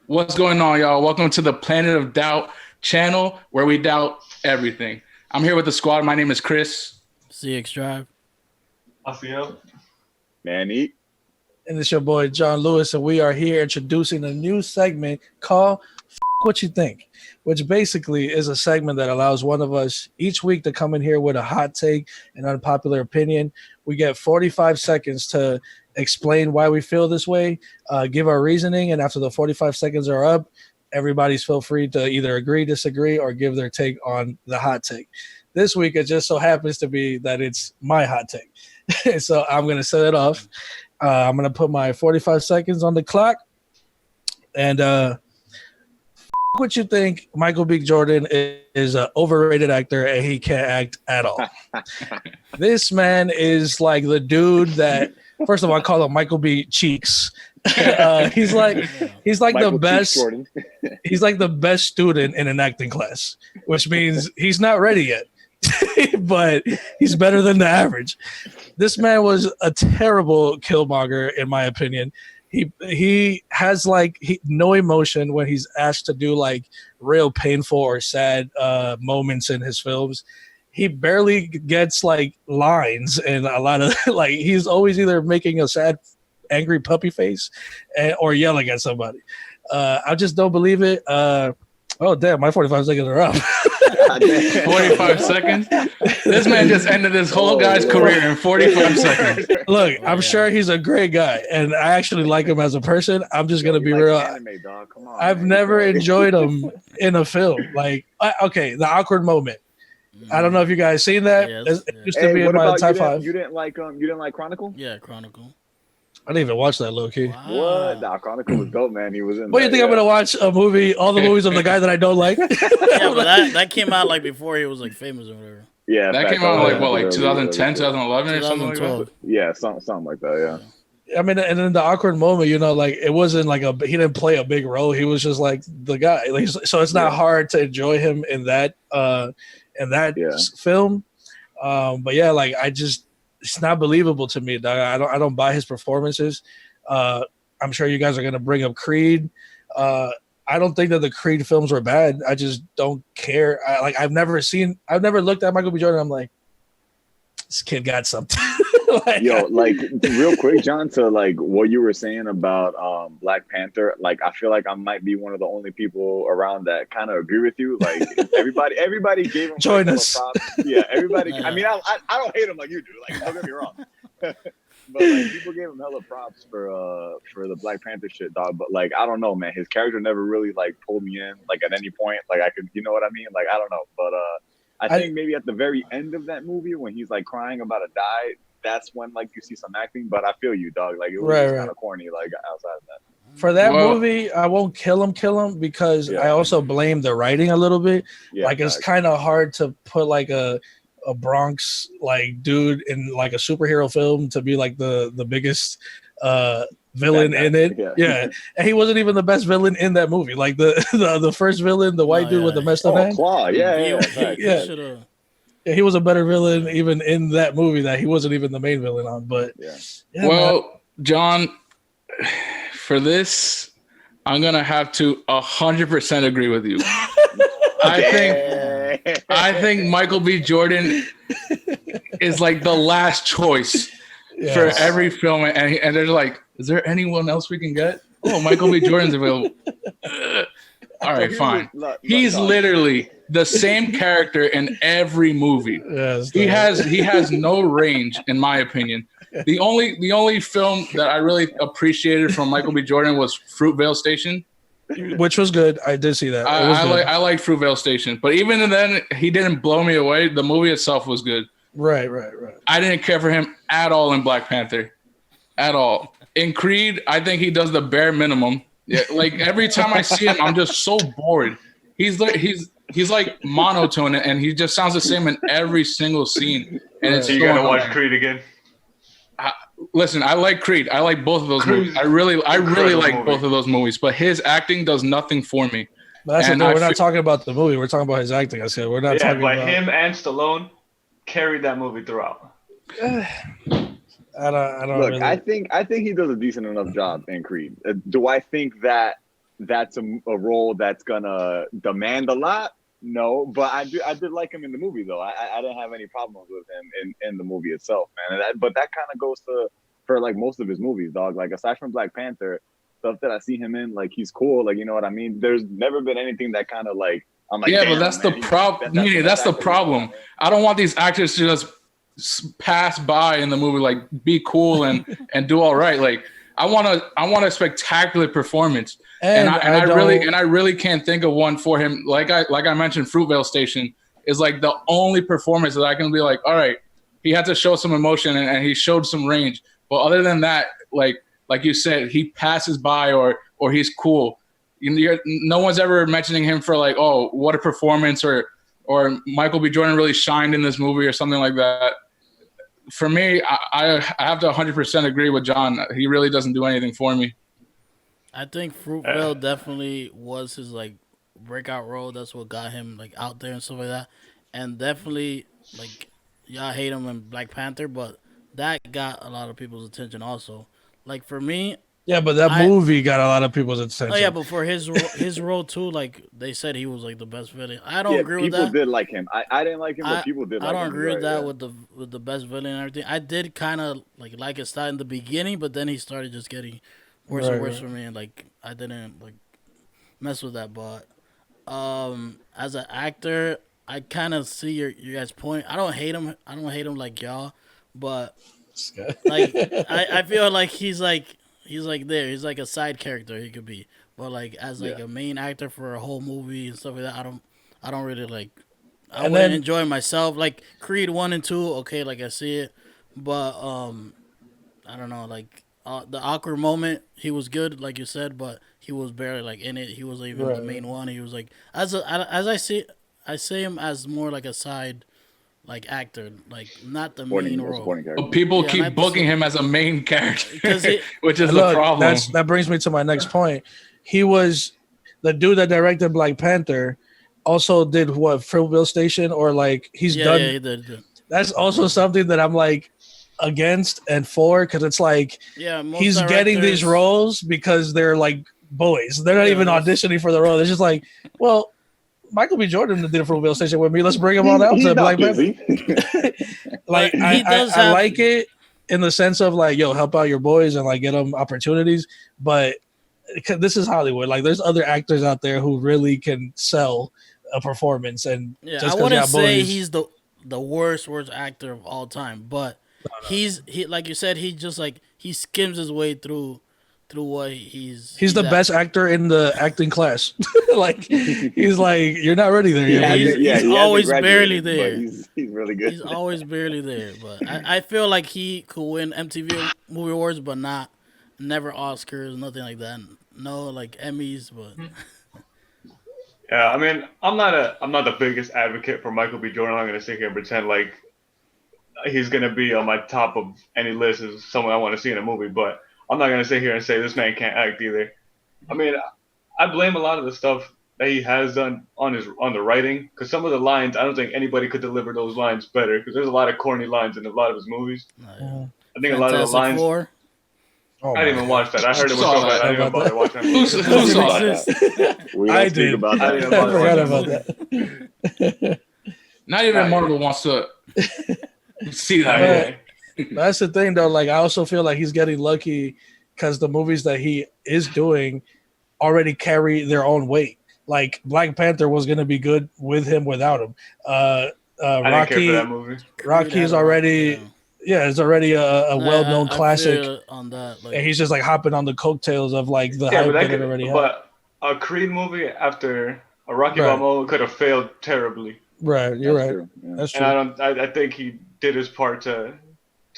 What's going on, y'all? Welcome to the Planet of Doubt channel where we doubt everything. I'm here with the squad. My name is Chris. CX Drive. Afiel. Manny. And it's your boy John Lewis, and we are here introducing a new segment called What You Think, which basically is a segment that allows one of us each week to come in here with a hot take, an unpopular opinion. We get 45 seconds to explain why we feel this way, give our reasoning, and after the 45 seconds are up, everybody's feel free to either agree, disagree, or give their take on the hot take. This week, it just so happens to be that it's my hot take. So I'm going to set it off. I'm going to put my 45 seconds on the clock. And what you think Michael B. Jordan is an overrated actor and he can't act at all. This man is like the dude that, first of all, I call him Michael B. Cheeks. He's like Michael the best. He's like the best student in an acting class, which means he's not ready yet, but he's better than the average. This man was a terrible Killmonger, in my opinion. He has no emotion when he's asked to do like real painful or sad moments in his films. He barely gets like lines, and a lot of like he's always either making a sad, angry puppy face or yelling at somebody. I just don't believe it. Oh damn, my 45 seconds are up. 45 seconds? This man just ended this whole guy's career in 45 seconds. Look, I'm sure he's a great guy, and I actually like him as a person. I'm just going to be real. Anime, dog. Come on, I've never enjoyed him in a film. Like, okay, the awkward moment. I don't know if you guys seen that. It used to be in my top 5. You didn't like Chronicle? Yeah, Chronicle. I didn't even watch that, low key. Wow. What? Nah, Chronicle was dope, man. He was in. What do you think I'm gonna watch a movie? All the movies of the guy that I don't like. Yeah, but that came out like before he was like famous or whatever. Yeah, that came out like 2010, 2011 or something like that. Yeah, something like that. Yeah. I mean, and in the awkward moment, like it wasn't like he didn't play a big role. He was just like the guy. Like, so it's not hard to enjoy him in that film. But yeah, like it's not believable to me, dog. I don't buy his performances. I'm sure you guys are gonna bring up Creed. I don't think that the Creed films were bad. I just don't care. I've never looked at Michael B. Jordan. I'm like, this kid got something. Real quick, John, to like what you were saying about Black Panther. Like, I feel like I might be one of the only people around that kind of agree with you. Like, everybody gave him join us. Props. Yeah, everybody. I mean, I don't hate him like you do. Like, don't get me wrong. But like, people gave him hella props for the Black Panther shit, dog. But like, I don't know, man. His character never really like pulled me in. Like at any point, like I could, you know what I mean? Like I don't know, but I think maybe at the very end of that movie when he's like crying about to die, that's when like you see some acting. But I feel you, dog. Like it was kind of corny. Like outside of that. For that movie, I won't kill him because I also blame the writing a little bit. Yeah, like it's kind of hard to put like a Bronx like dude in like a superhero film to be like the biggest villain in it. Yeah. And he wasn't even the best villain in that movie. Like the first villain, the white dude with the messed up hand. Claw. Yeah. He was a better villain even in that movie that he wasn't even the main villain on. But John, for this, I'm gonna have to 100% agree with you. I think Michael B. Jordan is like the last choice for every film, and they're like, is there anyone else we can get? Oh, Michael B. Jordan's available. All right, fine. He's literally the same character in every movie. He has no range, in my opinion. The only film that I really appreciated from Michael B. Jordan was Fruitvale Station. Which was good. I did see that. I like Fruitvale Station, but even then, he didn't blow me away. The movie itself was good. Right. I didn't care for him at all in Black Panther, at all. In Creed, I think he does the bare minimum. Yeah, like every time I see him, I'm just so bored. He's like monotone, and he just sounds the same in every single scene. And so you gotta watch Creed again. Listen, I like Creed. I like both of those movies. I really like both of those movies. But his acting does nothing for me. But that's the thing. We're not talking about the movie. We're talking about his acting. I said we're not talking about him and Stallone carried that movie throughout. I don't look. really... I think he does a decent enough job in Creed. Do I think that that's a role that's gonna demand a lot. No, but I did like him in the movie though. I didn't have any problems with him in the movie itself, man. But that kind of goes for like most of his movies, dog. Like aside from Black Panther, stuff that I see him in, like he's cool. Like you know what I mean. There's never been anything that kind of like I'm like, yeah, damn, but that's the man, problem. That's the problem. I don't want these actors to just pass by in the movie, like be cool and do all right. Like I want a spectacular performance, and I really can't think of one for him. Like I mentioned, Fruitvale Station is like the only performance that I can be like, all right, he had to show some emotion and he showed some range. But other than that, like you said, he passes by or he's cool. No one's ever mentioning him for like, oh, what a performance, or Michael B. Jordan really shined in this movie or something like that. For me, I have to 100% agree with John. He really doesn't do anything for me. I think Fruitvale definitely was his like breakout role. That's what got him like out there and stuff like that. And definitely like y'all hate him in Black Panther, but that got a lot of people's attention also. Like for me, yeah, but that movie got a lot of people's attention. Oh yeah, but for his role too, like they said he was like the best villain. I don't agree with that. People did like him. I didn't like him, but people did like him. I don't agree with that with the best villain and everything. I did kind of like his style in the beginning, but then he started just getting worse and worse for me, and like I didn't like mess with that. But as an actor, I kind of see your guys' point. I don't hate him. I don't hate him like y'all, but like I feel like he's like there. He's like a side character. He could be, but like as like a main actor for a whole movie and stuff like that, I don't really like. I wouldn't enjoy myself. Like Creed 1 and 2, okay, like I see it, but I don't know. Like the awkward moment, he was good, like you said, but he was barely like in it. He wasn't even the main one. He was like as I see him as more like a side. Like actor, like not the main role. But people keep booking him as a main character, which is the problem. That brings me to my next point. He was the dude that directed Black Panther. Also did what Fruitvale Station, or like he's done. Yeah, he did. That's also something that I'm like against and for, because it's like he's getting these roles because they're like boys. They're not even auditioning for the role. They're just like, well, Michael B. Jordan did a Fruitvale Station with me. Let's bring him on out to Black Panther. Like I like it in the sense of like, yo, help out your boys and like get them opportunities. But this is Hollywood. Like, there's other actors out there who really can sell a performance. And I wouldn't say he's the worst actor of all time, but he like you said, he just like he skims his way through what he's the best actor in the acting class. Like he's like, you're not ready there yet. He's always barely there. He's really good. He's always barely there. But I feel like he could win MTV Movie Awards, but never Oscars, nothing like that. No like Emmys, but yeah, I mean, I'm not the biggest advocate for Michael B. Jordan. I'm gonna sit here and pretend like he's gonna be on my top of any list as someone I want to see in a movie, but I'm not going to sit here and say this man can't act either. I mean, I blame a lot of the stuff that he has done on the writing, because some of the lines, I don't think anybody could deliver those lines better, because there's a lot of corny lines in a lot of his movies. I think a lot of the lines... Four. I didn't even watch that. I heard it was so bad. I didn't even bother watching that. Who saw that? I did. About that. I forgot about that. Not even Marvel wants to see that. That's the thing, though. Like, I also feel like he's getting lucky because the movies that he is doing already carry their own weight. Like, Black Panther was going to be good with him, without him. I didn't care for that movie. Rocky is already, it's already a well-known classic. On that, like, and he's just like hopping on the coattails of like the hype that it already had. But a Creed movie after a Rocky Balboa could have failed terribly. Right, you're right. True. Yeah. That's true. And I think he did his part to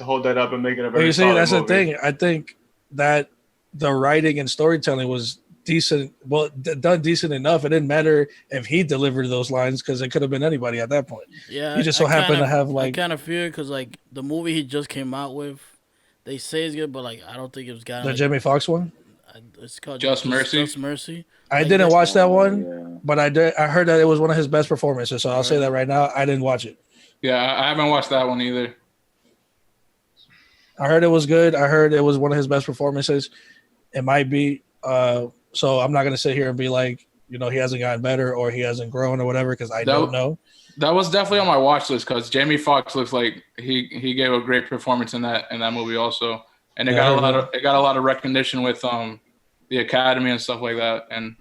hold that up and make it a very solid that's movie. The thing. I think that the writing and storytelling was decent. Well, done decent enough. It didn't matter if he delivered those lines, because it could have been anybody at that point. Yeah, he just so happened to have like. I kind of fear, because like the movie he just came out with, they say it's good, but like I don't think it was got the Jamie Foxx one. It's called Just Mercy. Just Mercy. I didn't watch that one, but I did. I heard that it was one of his best performances. So I'll say that right now. I didn't watch it. Yeah, I haven't watched that one either. I heard it was good. I heard it was one of his best performances. It might be. So I'm not gonna sit here and be like, he hasn't gotten better or he hasn't grown or whatever because I don't know. That was definitely on my watch list because Jamie Foxx looks like he gave a great performance in that movie also, and it got a lot of recognition with the Academy and stuff like that, and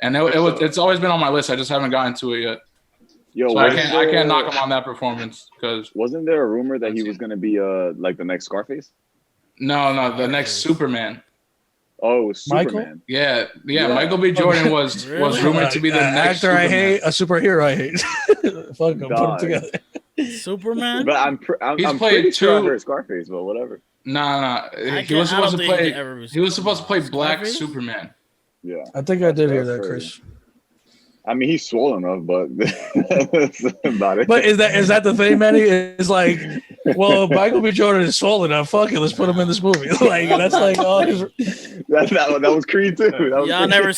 it's always been on my list. I just haven't gotten to it yet. So I can't knock him on that performance because wasn't there a rumor that he was going to be like the next Scarface? No, the next Superman. Oh, it was Superman. Michael? Yeah. Michael B. Jordan was rumored to be the next actor Superman. I hate, a superhero I hate. Fuck them, put them together. Superman? But I'm pretty sure I heard Scarface, but whatever. Nah. He was supposed to play Black Superman. Yeah. I think I did hear that, Chris. I mean, he's swollen enough, but that's about it. But is that the thing, Manny? It's like, well, Michael B. Jordan is swollen enough. Fuck it, let's put him in this movie. Like that's like all his. That was Creed too. Y'all never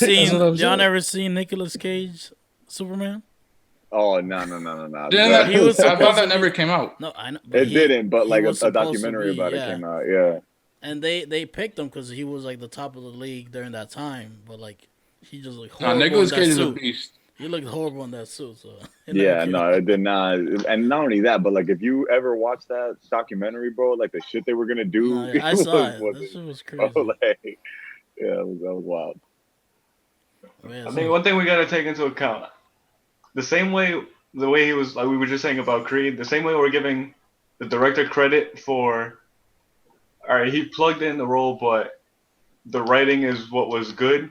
seen Nicolas Cage Superman? Oh no! I thought that never came out. No, I know. It didn't, but like a documentary about it came out. Yeah. And they picked him because he was like the top of the league during that time, but like he just looked horrible. Nicolas Cage is a beast. He looked horrible in that suit. So yeah, no, it did not. And not only that, but like if you ever watch that documentary, bro, like the shit they were gonna do, I saw it. That shit was crazy. Yeah, that was wild. I think one thing we gotta take into account, the way he was, like we were just saying about Creed, the same way we're giving the director credit for. All right, he plugged in the role, but the writing is what was good,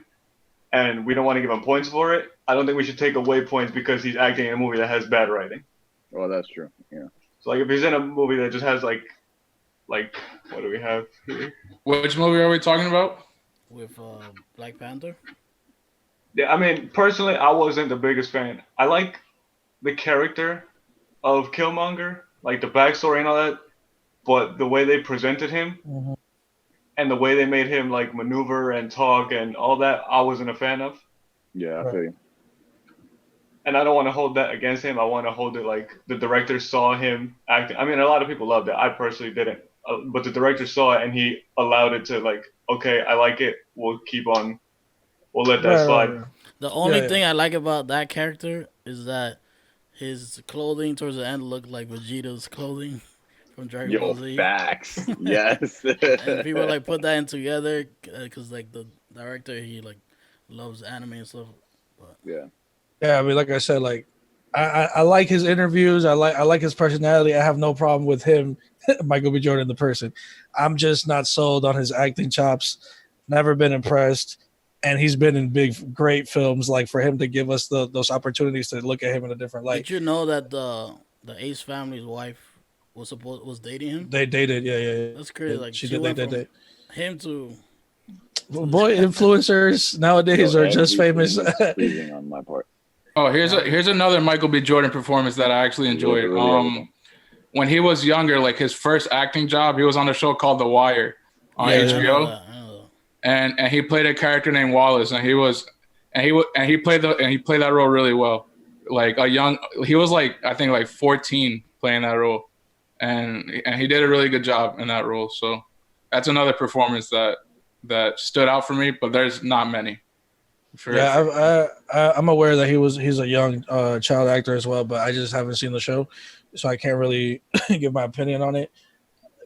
and we don't want to give him points for it. I don't think we should take away points because he's acting in a movie that has bad writing. Well, that's true. Yeah. So, like, if he's in a movie that just has, like, what do we have here? Which movie are we talking about? With Black Panther? Yeah, I mean, personally, I wasn't the biggest fan. I like the character of Killmonger, like the backstory and all that. But the way they presented him and the way they made him like maneuver and talk and all that, I wasn't a fan of. Yeah, I feel you. And I don't want to hold that against him. I want to hold it like the director saw him acting. I mean, a lot of people loved it. I personally didn't. But the director saw it and he allowed it to like, okay, I like it. We'll let that slide. The only thing I like about that character is that his clothing towards the end looked like Vegeta's clothing. From Dragon Ball Z. Facts. Yes. And people like put that in together because like the director he like loves anime and stuff. But. Yeah. I mean, like I said, like I like his interviews. I like his personality. I have no problem with him, Michael B. Jordan, the person. I'm just not sold on his acting chops. Never been impressed. And he's been in great films. Like for him to give us those opportunities to look at him in a different light. Did you know that the Ace family's wife was dating him? They dated, yeah. That's crazy. Yeah, like she went did. from him to. Boy, influencers nowadays are just famous. On my part. Oh, here's another Michael B. Jordan performance that I actually enjoyed. When he was younger, like his first acting job, he was on a show called The Wire on HBO, I know that. and he played a character named Wallace, and he played that role really well. Like he was like I think like 14 playing that role. And he did a really good job in that role. So that's another performance that stood out for me, but there's not many. I'm aware that he's a young child actor as well, but I just haven't seen the show, so I can't really give my opinion on it.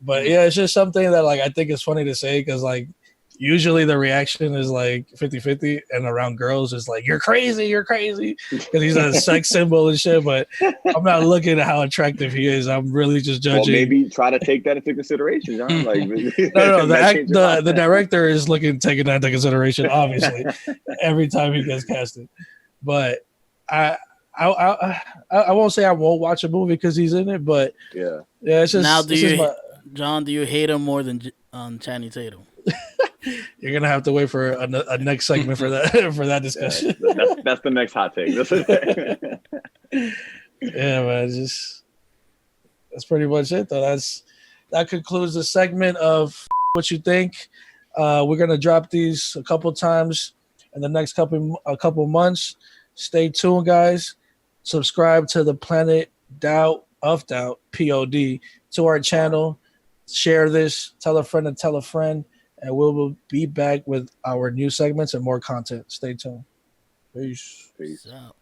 But yeah, it's just something that like I think it's funny to say because like usually the reaction is like 50-50 and around girls is like you're crazy because he's a sex symbol and shit, but I'm not looking at how attractive he is. I'm really just judging. Well, maybe try to take that into consideration, John. Like no, the director is taking that into consideration obviously every time he gets casted. But I won't say I won't watch a movie because he's in it, but yeah, it's just now. John, do you hate him more than Channing Tatum? You're gonna have to wait for a next segment for that discussion. Yeah, that's the next hot take. Yeah, man. That's pretty much it, though. That concludes the segment of what you think. We're gonna drop these a couple times in the next couple months. Stay tuned, guys. Subscribe to the Planet of Doubt P.O.D. to our channel. Share this. Tell a friend and tell a friend. and we will be back with our new segments and more content. Stay tuned. Peace. Peace. So.